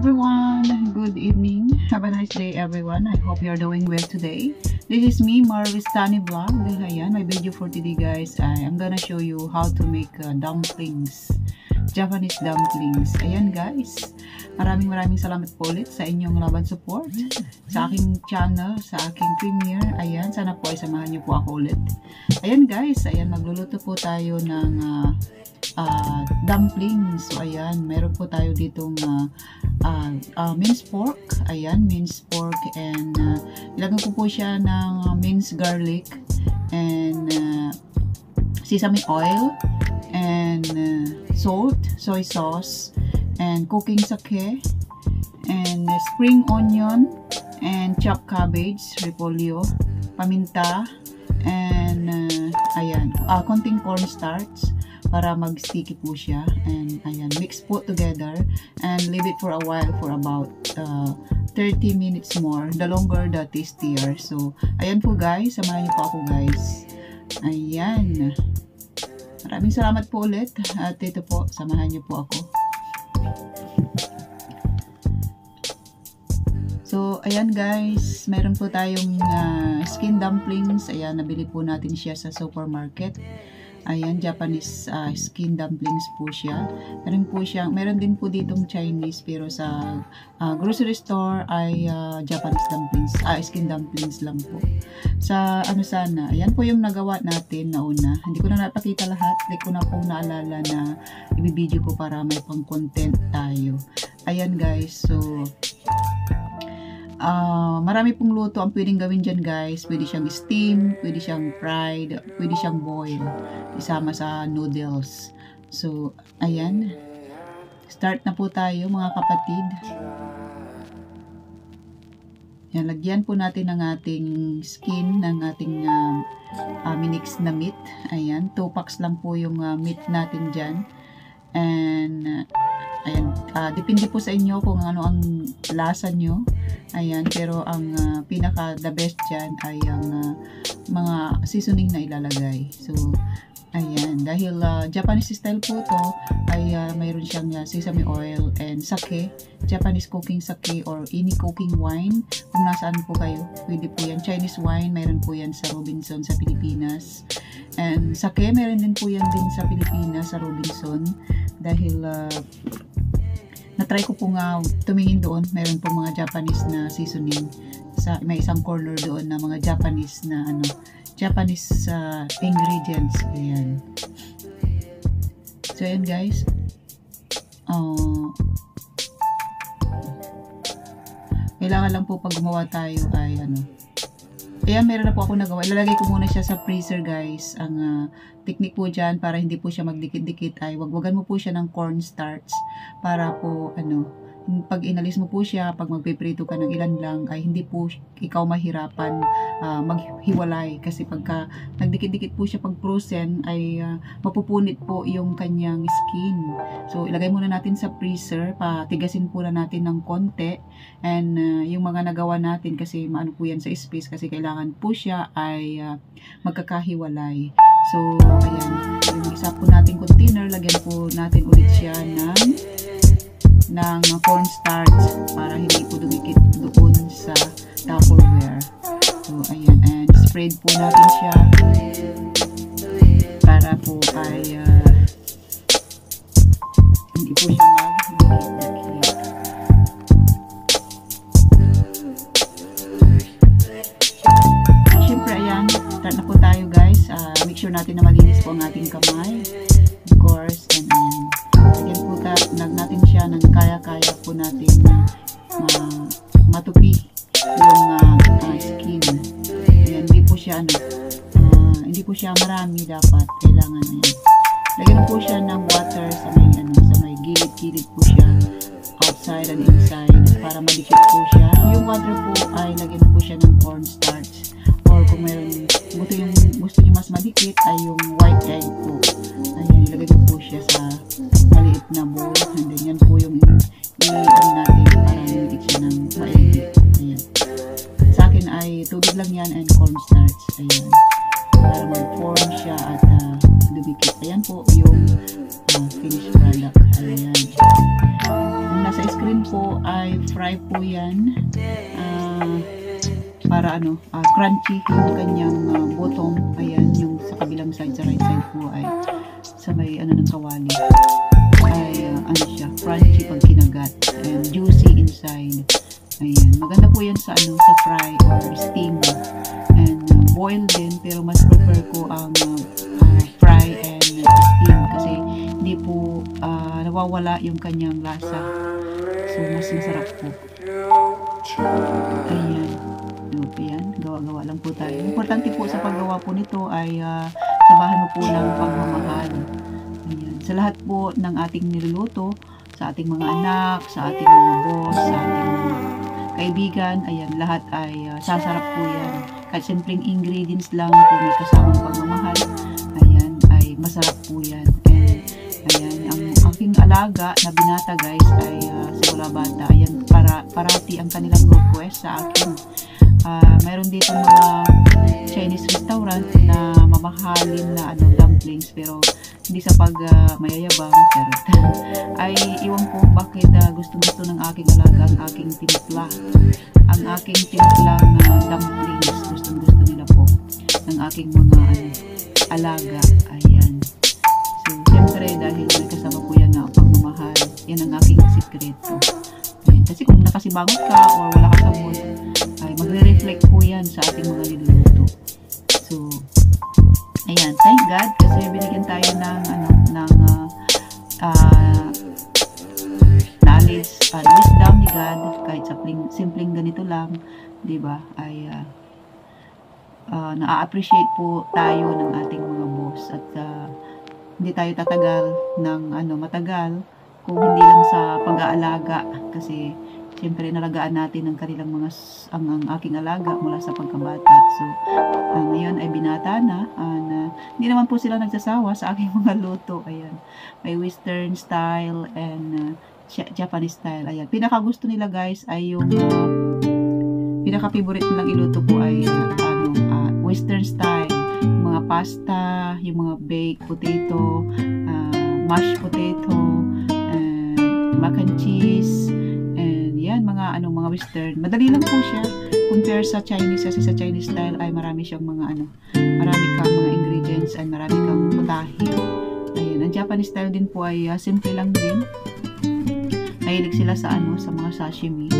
everyone, good evening, have a nice day everyone. I hope you're doing well today. This is me, Marvis Tani Vlog. Ayan, my video for today guys, I am gonna show you how to make dumplings, Japanese dumplings. Ayan guys, maraming salamat po ulit sa inyong laban support sa aking channel, sa aking premiere. Ayan, sana po ay samahan niyo po ako ulit. Ayan guys, ayan, magluluto po tayo ng dumplings. So ayan, meron po tayo ditong minced pork. Ayan, minced pork, and ilagay ko po siya ng minced garlic and sesame oil and salt, soy sauce, and cooking sake, and spring onion, and chopped cabbage, repolyo, paminta, and ayan, konting cornstarch para mag-sticky po siya. And ayan, mix po together and leave it for a while, for about 30 minutes more. The longer, the tastier. So, ayan po guys, samahan niyo po ako guys. Ayan. Maraming salamat po ulit. At ito po, samahan niyo po ako. So, ayan guys, meron po tayong skin dumplings. Ayan, nabili po natin siya sa supermarket. Ayan, Japanese skin dumplings po siya. Meron din po ditong Chinese, pero sa grocery store ay Japanese dumplings, skin dumplings lang po. Sa sana, ayan po yung nagawa natin na una. Hindi ko na napakita lahat, hindi ko na po naalala na ibibideo ko para may pang content tayo. Ayan guys, so marami pong luto ang pwedeng gawin dyan guys. Pwede siyang steam, pwede siyang fried, pwede siyang boil, isama sa noodles. So, ayan, start na po tayo mga kapatid. Yan, lagyan po natin ng ating skin, ng ating minix na meat. Ayan, 2 packs lang po yung meat natin dyan. And ayan, depende po sa inyo kung ano ang lasa nyo. Ayan, pero ang pinaka the best dyan ay ang mga seasoning na ilalagay. So, ayan, dahil Japanese style po to, ay mayroon siyang sesame oil and sake, Japanese cooking sake or any cooking wine. Kung nasaan po kayo, pwede po yan. Chinese wine, mayroon po yan sa Robinson sa Pilipinas. And sake, mayroon din po yan din sa Pilipinas, sa Robinson. Dahil na-try ko po nga tumingin doon, mayroon po mga Japanese na seasoning. May isang corner doon na mga Japanese na Japanese ingredients. Ayan. So ayan guys. Kailangan lang po pag gumawa tayo ay ayan, meron na po ako nagawa. Ilalagay ko muna siya sa freezer guys. Ang technique po dyan para hindi po siya magdikit-dikit ay wagwagan mo po siya ng cornstarch para po pag inalis mo po siya, pag magpiprito ka ng ilan lang ay hindi po ikaw mahirapan maghiwalay, kasi pagka nagdikit-dikit po siya pag frozen ay mapupunit po yung kanyang skin. So ilagay muna natin sa freezer, patigasin po na natin ng konti, and yung mga nagawa natin kasi maano po yan sa space, kasi kailangan po siya ay magkakahiwalay. So ayan, yung isa po nating container, lagyan po natin ulit siya ng cornstarch para hindi po dumikit doon sa Tupperware. So ayan, and spread po natin siya para po ay hindi po siya magdikit-dikit. Siyempre ayan, start na po tayo guys. Make sure natin na malinis po ang ating kamay, of course. And ayan, lagyan po natin siya ng kaya-kaya po natin matupi yung skin. Ayan, hindi po siya marami dapat. Kailangan ayan. Lagyan po siya ng water sa may gilid-gilid po siya, outside and inside, para madikit po siya. Yung water po ay lagyan po siya ng cornstarch, or kung mayroon gusto nyo mas madikit ay yung white egg po. Ayan, ilagay po siya sa maliit na bowl, and then yan po yung natin para madikit siya ng maigi. Ayan, sa akin ay tubig lang yan and cornstarch. Ayan, para mag-form siya at dumikit. Ayan po yung finished product. Ayan, kung nasa screen gagawin po ay fry po yan. Para crunchy yung kanyang bottom. Ayan, yung sa kabilang side, sa right side po ay sa may ng kawali. Ay siya, crunchy pag kinagat. And juicy inside. Ayan, maganda po yan sa sa fry or steam. And boil din, pero mas prefer ko ang fry and steam kasi hindi po nawawala yung kanyang lasa. So, mas masarap po. Ayan. Yan, gawa-gawa lang po tayo. Importante po sa paggawa po nito ay samahan mo po ng pagmamahal. Ayan. Sa lahat po ng ating niluluto, sa ating mga anak, sa ating mga boss, sa ating mga kaibigan, ayan, lahat ay sasarap po yan. Kahit simpleng ingredients lang po may kasamang pagmamahal, ayan, ay masarap po yan. And, ayan, ang aking alaga na binata guys ay simula bata, ayan, parati ang kanilang request sa akin. Mayroon dito mga Chinese restaurant na mamahalin na dumplings, pero hindi sa pag mayayabang, ay iwan ko bakit gustong-gusto ng aking alaga ang aking tinimpla. Ang aking tinimplang dumplings, gustong-gusto nila po ng aking mga alaga. Ayan. So, siyempre dahil may kasama po yan na pagmamahal, yan ang aking sikreto. Ayan. Kasi kung nakasibangot ka or wala ka sa mood, ay magre-reflect po yan sa ating mga niluluto. So, ayan, thank God kasi binigyan tayo ng knowledge and wisdom ni God kahit sa simpleng ganito lang, 'di ba? Ay na-appreciate po tayo ng ating mga boss at hindi tayo tatagal ng matagal kung hindi lang sa pag-aalaga kasi siyempre nalagaan natin ang kanilang ang aking alaga mula sa pagkabata. So, ngayon ay binata na. Hindi naman po sila nagsasawa sa aking mga luto. Ayan. May western style and Japanese style. Ayan. Pinaka-gusto nila guys ay yung pinaka-favorite nilang iluto po ay western style. Yung mga pasta, yung mga baked potato, mashed potato, mac and cheese, yan, mga western. Madali lang po siya compare sa Chinese kasi sa Chinese style ay marami siyang mga marami kang mga ingredients and marami kang putahe. Ayun, ang Japanese style din po ay simple lang din. Mahilig sila sa sa mga sashimi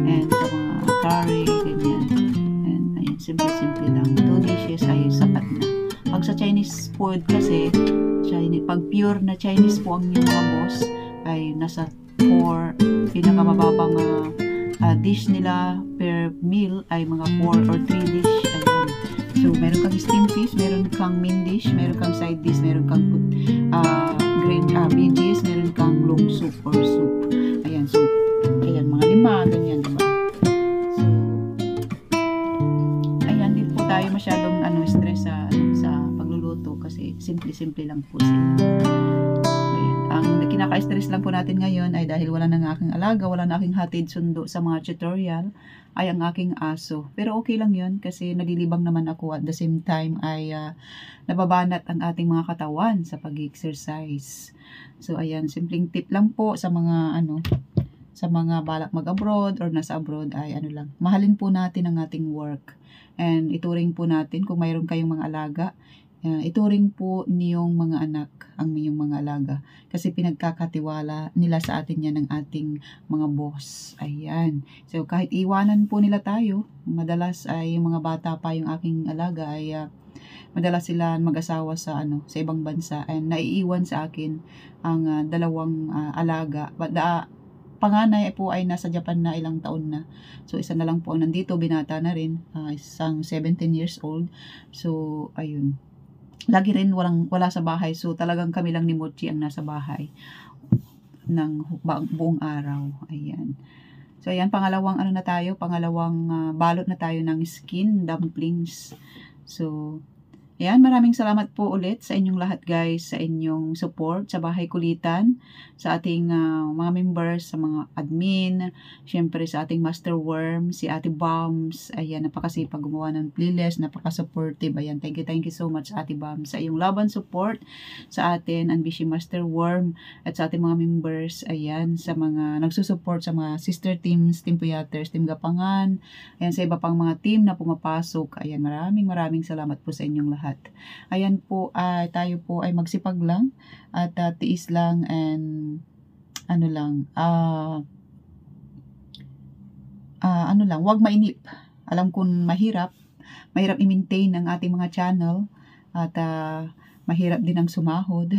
and sa mga curry, ganyan. And ayun, simple lang. 2 dishes ay sapat na. Pag sa Chinese food kasi, pag pure na Chinese po ang yung mga boss ay nasa 4 pinakamababang dish nila per meal ay mga 4 or 3 dish. Ayan. So, meron kang steamed fish, meron kang main dish, meron kang side dish, meron kang green veggies, meron kang long soup or soup. Ayan, so, ayan, mga 5, ganyan, diba? So, ayan, di po tayo masyadong stress sa pagluluto kasi simple-simple lang po sila. Ang kinaka-stress lang po natin ngayon ay dahil wala nang aking alaga, wala na aking hatid sundo sa mga tutorial, ay ang aking aso. Pero okay lang yun kasi nalilibang naman ako at the same time ay nababanat ang ating mga katawan sa pag-exercise. So ayan, simpleng tip lang po sa mga sa mga balak mag-abroad or nasa abroad ay lang, mahalin po natin ang ating work. And ituring po natin kung mayroon kayong mga alaga, ituring po niyong mga anak ang inyong mga alaga kasi pinagkakatiwala nila sa atin yan ng ating mga boss. Ayan. So kahit iwanan po nila tayo, madalas ay yung mga bata pa yung aking alaga ay madalas sila mag-asawa sa sa ibang bansa and naiiwan sa akin ang 2 alaga. But panganay po ay nasa Japan na ilang taon na. So isa na lang po ang nandito, binata na rin, isang 17 years old. So ayun. Lagi rin wala sa bahay. So, talagang kami lang ni Mochi ang nasa bahay ng buong araw. Ayan. So, ayan. Pangalawang na tayo. Pangalawang balot na tayo ng skin dumplings. So, Ayan, maraming salamat po ulit sa inyong lahat guys, sa inyong support sa Bahay Kulitan, sa ating mga members, sa mga admin, syempre sa ating Master Worm, si Ate Bombs. Ayan, napakasipag gumawa ng playlist, napaka-supportive. Ayan, thank you so much Ate Bombs sa iyong laban support sa atin, Unbusy Master Worm, at sa ating mga members. Ayan, sa mga nagsusupport sa mga sister teams, Team Puyaters, Team Gapangan, ayan, sa iba pang mga team na pumapasok. Ayan, maraming salamat po sa inyong lahat. Ayan po, tayo po ay magsipag lang at tiis lang, and ano lang, wag mainip. Alam kong mahirap i-maintain ang ating mga channel, at mahirap din ang sumahod.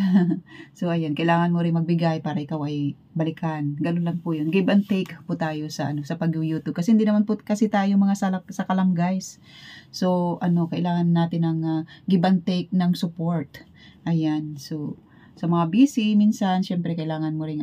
So ayan, kailangan mo rin magbigay para ikaw ay balikan. Ganun lang po yun. Give and take po tayo sa sa pag-YouTube. Kasi hindi naman po kasi tayo mga sakalam guys. So kailangan natin ng give and take ng support. Ayan. So sa mga busy, minsan syempre kailangan mo ring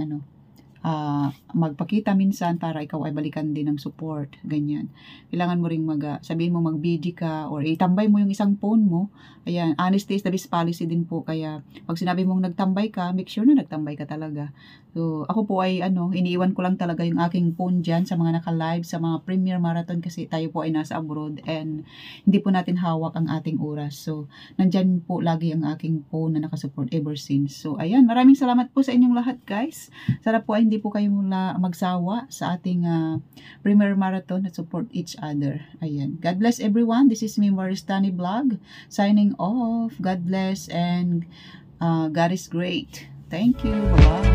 magpakita minsan para ikaw ay balikan din ng support, ganyan. Kailangan mo ring sabihin mo mag-BG ka, or itambay mo yung isang phone mo. Ayan, honesty is the best policy din po, kaya pag sinabi mong nagtambay ka, make sure na nagtambay ka talaga. So, ako po ay iniiwan ko lang talaga yung aking phone dyan sa mga naka-live, sa mga Premier Marathon, kasi tayo po ay nasa abroad and hindi po natin hawak ang ating oras. So, nandyan po lagi ang aking phone na nakasupport ever since. So, ayan, maraming salamat po sa inyong lahat guys. Sana po ay hindi po kayo mula magsawa sa ating Premier Marathon at support each other. Ayan. God bless everyone. This is me, Maristani Vlog, signing off. God bless and God is great. Thank you. Bye-bye.